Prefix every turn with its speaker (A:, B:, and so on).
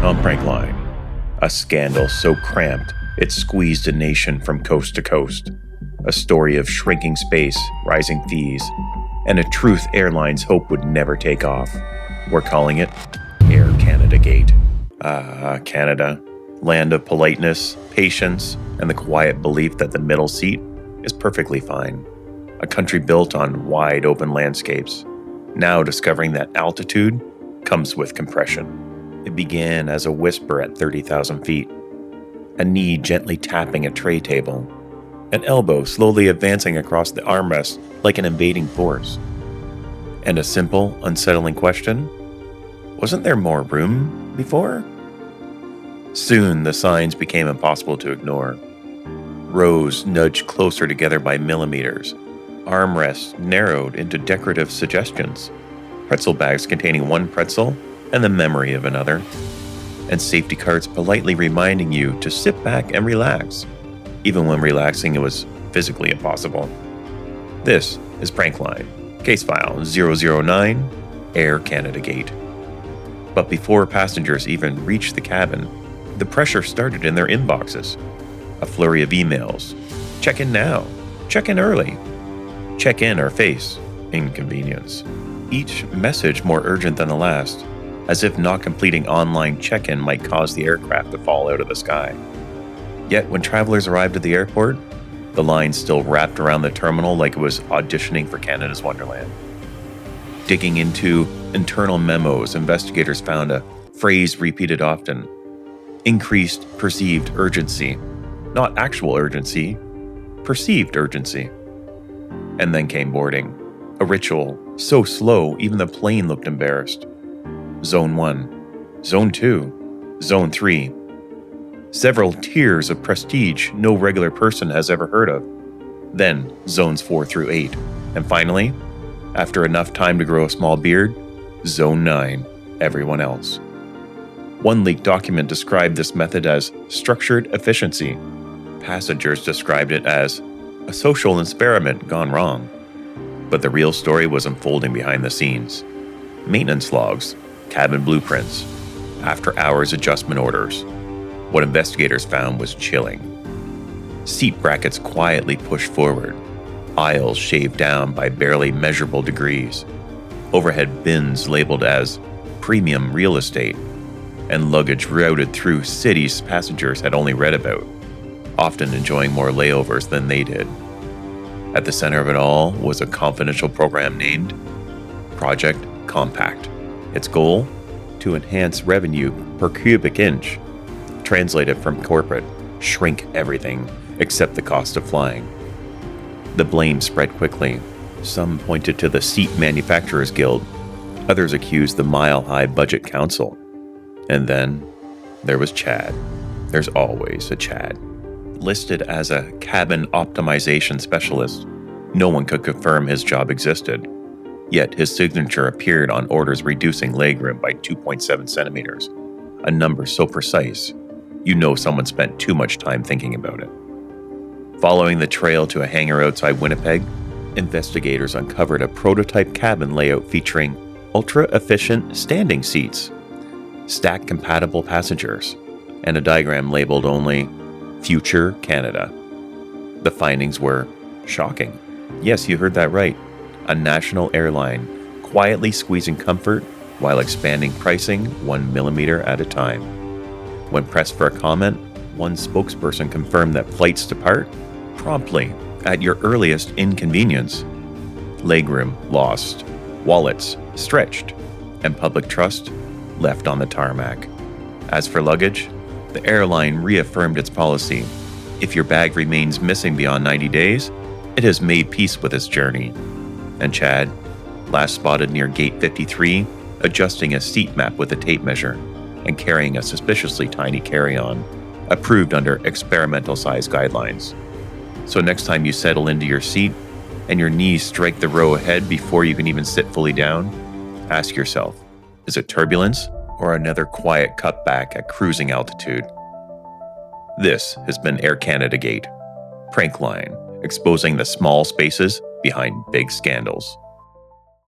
A: on PRANKLINE. A scandal so cramped it squeezed a nation from coast to coast. A story of shrinking space, rising fees, and a truth airlines hope would never take off. We're calling it AirCanadaGate. Canada, land of politeness, patience, and the quiet belief that the middle seat is perfectly fine. A country built on wide open landscapes, now discovering that altitude comes with compression. It began as a whisper at 30,000 feet, a knee gently tapping a tray table, an elbow slowly advancing across the armrest like an invading force, and a simple, unsettling question: wasn't there more room before? Soon the signs became impossible to ignore. Rows nudged closer together by millimeters. Armrests narrowed into decorative suggestions. Pretzel bags containing one pretzel and the memory of another. And safety carts politely reminding you to sit back and relax, even when relaxing was physically impossible. This is PRANKLINE, case file 009, AirCanadaGate. But before passengers even reached the cabin, the pressure started in their inboxes. A flurry of emails. Check in now. Check in early. Check in or face inconvenience. Each message more urgent than the last, as if not completing online check-in might cause the aircraft to fall out of the sky. Yet when travelers arrived at the airport, the line still wrapped around the terminal like it was auditioning for Canada's Wonderland. Digging into internal memos, investigators found a phrase repeated often: increased perceived urgency. Not actual urgency, perceived urgency. And then came boarding. A ritual so slow even the plane looked embarrassed. Zone 1, Zone 2, Zone 3. Several tiers of prestige no regular person has ever heard of. Then Zones 4 through 8. And finally, after enough time to grow a small beard, Zone 9, everyone else. One leaked document described this method as structured efficiency. Passengers described it as a social experiment gone wrong. But the real story was unfolding behind the scenes. Maintenance logs, cabin blueprints, after-hours adjustment orders. What investigators found was chilling. Seat brackets quietly pushed forward, aisles shaved down by barely measurable degrees, overhead bins labeled as premium real estate, and luggage routed through cities passengers had only read about, often enjoying more layovers than they did. At the center of it all was a confidential program named Project Compact. Its goal? To enhance revenue per cubic inch. Translated from corporate, shrink everything except the cost of flying. The blame spread quickly. Some pointed to the Seat Manufacturers Guild. Others accused the Mile High Budget Council. And then there was Chad. There's always a Chad. Listed as a cabin optimization specialist, no one could confirm his job existed. Yet his signature appeared on orders reducing legroom by 2.7 centimeters, a number so precise, you know someone spent too much time thinking about it. Following the trail to a hangar outside Winnipeg, investigators uncovered a prototype cabin layout featuring ultra-efficient standing seats, stack-compatible passengers, and a diagram labeled only Future Canada. The findings were shocking. Yes, you heard that right. A national airline quietly squeezing comfort while expanding pricing 1 millimeter at a time. When pressed for a comment, one spokesperson confirmed that flights depart promptly at your earliest inconvenience. Legroom lost, wallets stretched, and public trust left on the tarmac. As for luggage, the airline reaffirmed its policy. If your bag remains missing beyond 90 days, it has made peace with its journey. And Chad, last spotted near Gate 53, adjusting a seat map with a tape measure and carrying a suspiciously tiny carry-on, approved under experimental size guidelines. So next time you settle into your seat and your knees strike the row ahead before you can even sit fully down, ask yourself, is it turbulence or another quiet cutback at cruising altitude? This has been AirCanadaGate, PRANKLINE, exposing the small spaces behind big scandals.